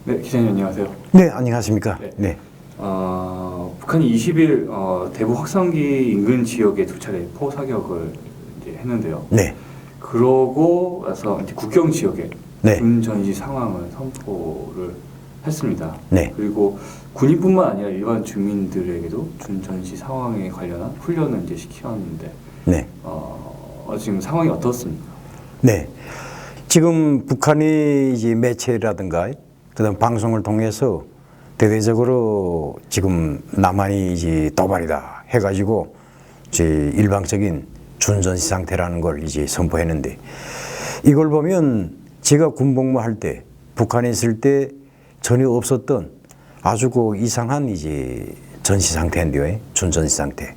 네, 기자님 안녕하세요. 네, 안녕하십니까. 네. 네. 북한이 20일 대북 확성기 인근 지역에 두 차례 포 사격을 이제 했는데요. 네. 그러고 나서 이제 국경 지역에 네. 군 전시 상황을 선포를 했습니다. 네. 그리고 군인뿐만 아니라 일반 주민들에게도 군 전시 상황에 관련한 훈련을 이제 시켰는데, 네. 지금 상황이 어떻습니까? 네. 지금 북한이 이제 매체라든가 그다음 방송을 통해서 대대적으로 지금 남한이 이제 도발이다 해가지고 이제 일방적인 준전시 상태라는 걸 이제 선포했는데, 이걸 보면 제가 군복무 할 때 북한에 있을 때 전혀 없었던 아주 그 이상한 이제 전시 상태인데요. 준전시 상태.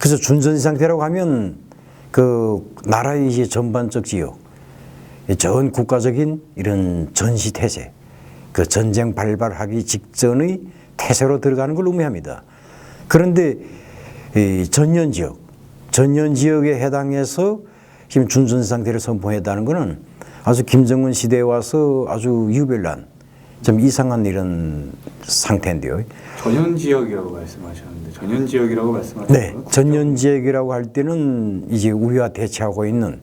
그래서 준전시 상태라고 하면 그 나라의 이제 전반적 지역, 전 국가적인 이런 전시 태세, 그 전쟁 발발하기 직전의 태세로 들어가는 걸 의미합니다. 그런데 이 전년 지역에 해당해서 지금 준전시 상태를 선포했다는 것은 아주 김정은 시대에 와서 아주 유별난 좀 이상한 이런 상태인데요. 전현 지역이라고 말씀하셨는데, 전현 지역이라고 말씀하셨는 네, 전년 지역이라고 할 때는 이제 우리와 대치하고 있는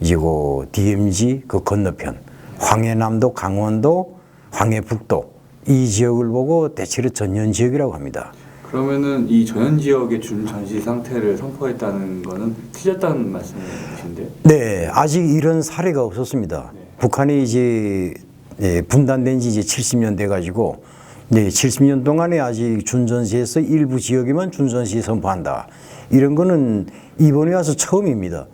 이제 그 DMZ 그 건너편, 황해남도, 강원도, 황해북도 이 지역을 보고 대체로 전년 지역이라고 합니다. 그러면은 이 전현 지역의 준전시 상태를 선포했다는 거는 틀렸다는 말씀이신데? 네, 아직 이런 사례가 없었습니다. 네. 북한이 이제 분단된 지 이제 70년 돼 가지고, 네, 70년 동안에 아직 준전시에서 일부 지역에만 준전시 선포한다. 이런 거는 이번에 와서 처음입니다.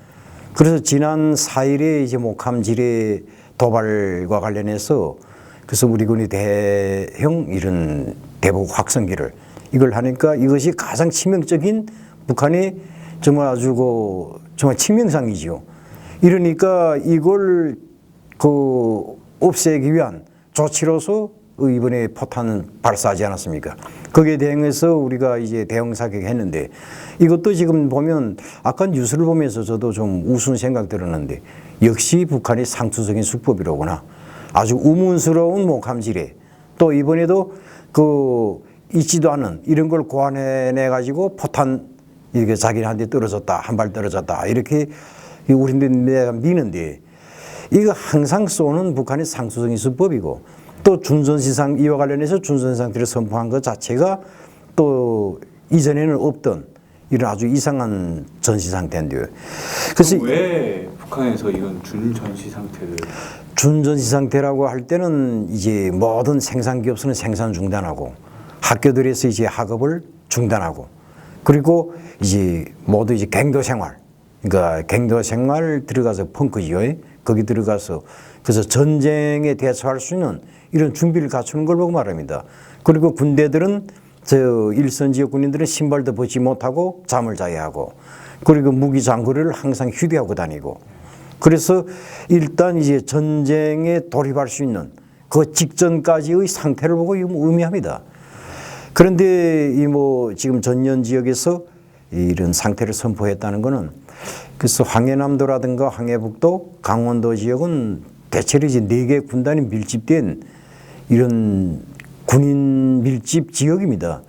그래서 지난 4일에 이제 목함 지뢰 도발과 관련해서 그래서 우리 군이 대형 이런 대북 확성기를 이걸 하니까 이것이 가장 치명적인 북한의 정말 아주 정말 치명상이지요. 이러니까 이걸 없애기 위한 조치로서 이번에 포탄 발사하지 않았습니까? 거기에 대응해서 우리가 이제 대응 사격했는데, 이것도 지금 보면 아까 뉴스를 보면서 저도 좀 우스운 생각 들었는데, 역시 북한이 상투적인 수법이로구나. 아주 우문스러운 목함지뢰, 또 이번에도 있지도 않은 이런 걸 고안해내 가지고 포탄 이렇게 자기한테 떨어졌다, 한 발 떨어졌다 이렇게 우리네가 미는데, 이거 항상 쏘는 북한의 상투적인 수법이고, 또 준전시상 이와 관련해서 준전시 상태를 선포한 것 자체가 또 이전에는 없던 이런 아주 이상한 전시 상태인데요. 그래서 왜 북한에서 이런 준전시 상태를? 준전시 상태라고 할 때는 이제 모든 생산기업소는 생산 중단하고, 학교들에서 이제 학업을 중단하고, 그리고 이제 모두 이제 갱도 생활, 그러니까 갱도 생활 들어가서 펑크지요. 거기 들어가서 그래서 전쟁에 대처할 수 있는 이런 준비를 갖추는 걸 보고 말합니다. 그리고 군대들은 일선 지역 군인들은 신발도 벗지 못하고 잠을 자야 하고, 그리고 무기 장구를 항상 휴대하고 다니고, 그래서 일단 이제 전쟁에 돌입할 수 있는 그 직전까지의 상태를 보고 의미합니다. 그런데 지금 전년 지역에서 이런 상태를 선포했다는 것은, 그래서 황해남도라든가 황해북도, 강원도 지역은 대체로 이제 4개 군단이 밀집된 이런 군인 밀집 지역입니다.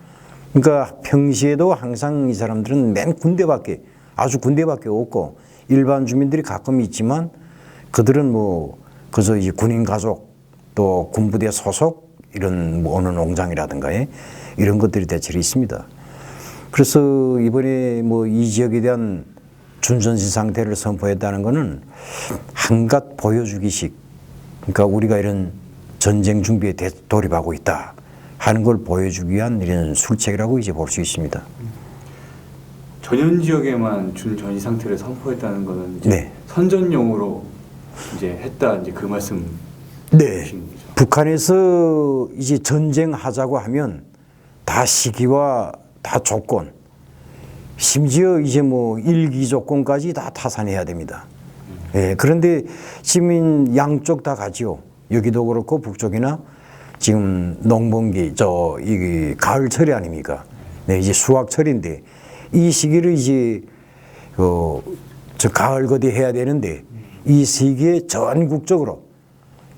그러니까 평시에도 항상 이 사람들은 맨 군대밖에 없고, 일반 주민들이 가끔 있지만 그들은 그저 이제 군인 가족 또 군부대 소속 이런 어느 농장이라든가 이런 것들이 대체로 있습니다. 그래서 이번에 이 지역에 대한 준전시 상태를 선포했다는 것은 한갓 보여주기식, 그러니까 우리가 이런 전쟁 준비에 돌입하고 있다 하는 걸 보여주기 위한 이런 술책이라고 이제 볼 수 있습니다. 전현 지역에만 준전시 상태를 선포했다는 것은 이제 네. 선전용으로 이제 했다, 이제 그 말씀. 네. 북한에서 이제 전쟁하자고 하면 다 시기와 다 조건, 심지어 이제 일기 조건까지 다 타산해야 됩니다. 예, 그런데 지금 양쪽 다 가지요. 여기도 그렇고 북쪽이나 지금 농번기 이 가을철이 아닙니까? 네, 이제 수확철인데 이 시기를 이제 가을 거디 해야 되는데, 이 시기에 전국적으로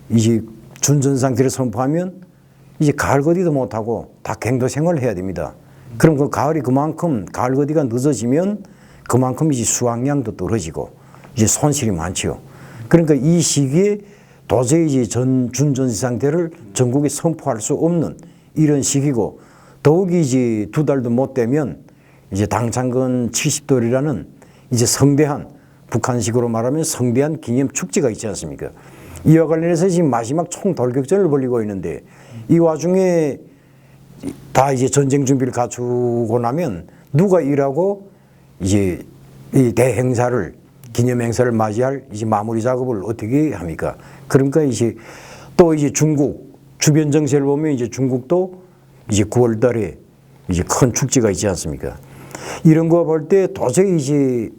이제 준전 상태를 선포하면 이제 가을 거디도 못하고 다 갱도 생활을 해야 됩니다. 그럼 그 가을이 그만큼 가을 거디가 늦어지면 그만큼 이제 수확량도 떨어지고 이제 손실이 많지요. 그러니까 이 시기에 도저히 이제 준전시 상태를 전국에 선포할 수 없는 이런 시기고, 더욱이 이제 2달도 못 되면 이제 당창건 70돌이라는 이제 성대한, 북한식으로 말하면 성대한 기념 축제가 있지 않습니까? 이와 관련해서 지금 마지막 총돌격전을 벌이고 있는데, 이 와중에 다 이제 전쟁 준비를 갖추고 나면 누가 일하고 이제 이 대행사를, 기념 행사를 맞이할 이제 마무리 작업을 어떻게 합니까? 그러니까 이제 또 이제 중국 주변 정세를 보면 이제 중국도 이제 9월 달에 이제 큰 축제가 있지 않습니까? 이런 거 볼 때 도저히 이제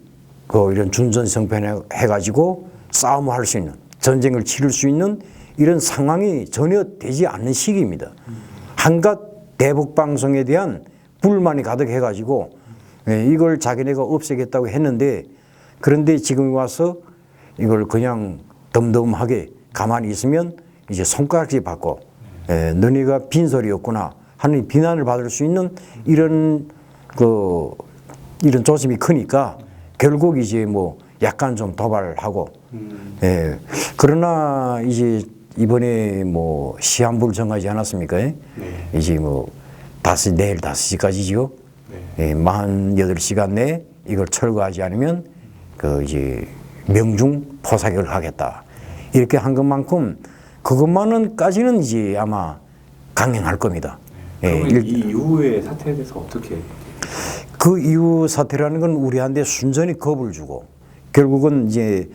이런 준전성패 해가지고 싸움을 할 수 있는, 전쟁을 치를 수 있는 이런 상황이 전혀 되지 않는 시기입니다. 한갓 대북 방송에 대한 불만이 가득해가지고 이걸 자기네가 없애겠다고 했는데, 그런데 지금 와서 이걸 그냥 덤덤하게 가만히 있으면 이제 손가락질 받고 너네가 빈소리였구나 하는 비난을 받을 수 있는 이런 이런 조짐이 크니까 결국 이제 뭐 약간 좀 도발하고 그러나 이제 이번에 뭐 시한부를 정하지 않았습니까? 네. 이제 뭐 내일 5시까지죠. 네. 48시간 내에 이걸 철거하지 않으면 이제 명중 포사격을 하겠다. 이렇게 한 것만큼 그것만은까지는 이제 아마 강행할 겁니다. 그러면 이 이후의 사태에 대해서 어떻게? 그 이후 사태라는 건 우리한테 순전히 겁을 주고, 결국은 이제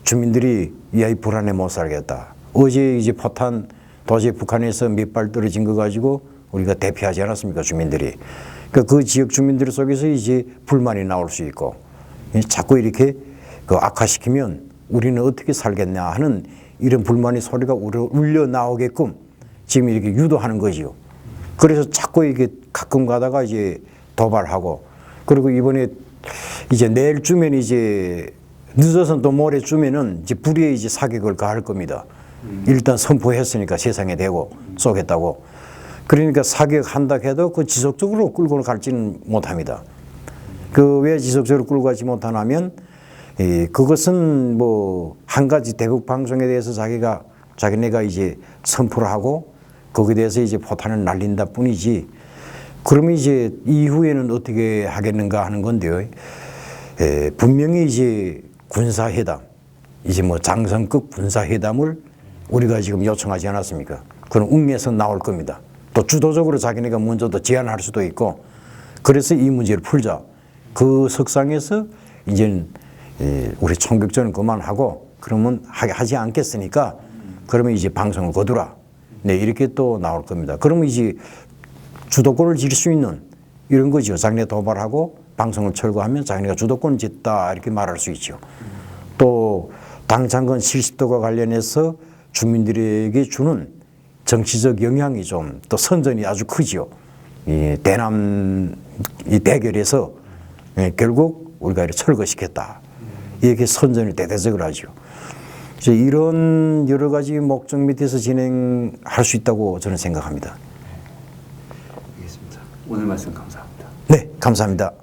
주민들이 이 불안해 못 살겠다. 어제 이제 포탄 도저히 북한에서 몇 발 떨어진 거 가지고 우리가 대피하지 않았습니까, 주민들이. 그러니까 그 지역 주민들 속에서 이제 불만이 나올 수 있고, 자꾸 이렇게 악화시키면 우리는 어떻게 살겠냐 하는 이런 불만의 소리가 울려 나오게끔 지금 이렇게 유도하는 거지요. 그래서 자꾸 이게 가끔 가다가 이제 도발하고, 그리고 이번에 이제 내일쯤엔 이제 늦어서 또 모레쯤에는 이제 불의의 이제 사격을 가할 겁니다. 일단 선포했으니까 세상에 대고 쏘겠다고. 그러니까 사격한다 해도 그 지속적으로 끌고 갈지는 못합니다. 왜 지속적으로 끌고 가지 못하냐면 그것은 뭐 한 가지 대북 방송에 대해서 자기네가 이제 선포를 하고 거기에 대해서 이제 포탄을 날린다 뿐이지, 그러면 이제 이후에는 어떻게 하겠는가 하는 건데요. 분명히 이제 군사회담, 이제 뭐 장성급 군사회담을 우리가 지금 요청하지 않았습니까? 그건 웅에서 나올 겁니다. 또 주도적으로 자기네가 먼저 또 제안할 수도 있고, 그래서 이 문제를 풀자. 그 석상에서 이제는 우리 총격전은 그만하고 그러면 하지 않겠으니까 그러면 이제 방송을 거두라. 네, 이렇게 또 나올 겁니다. 그러면 이제 주도권을 질 수 있는 이런 거죠. 자기네 도발하고 방송을 철거하면 자기네가 주도권을 졌다 이렇게 말할 수 있죠. 또 당창건 70도가 관련해서 주민들에게 주는 정치적 영향이 좀 또 선전이 아주 크지요. 이 대남 이 대결에서 결국 우리가 이렇게 철거시켰다. 이렇게 선전을 대대적으로 하죠. 이런 여러 가지 목적 밑에서 진행할 수 있다고 저는 생각합니다. 알겠습니다. 오늘 말씀 감사합니다. 네, 감사합니다.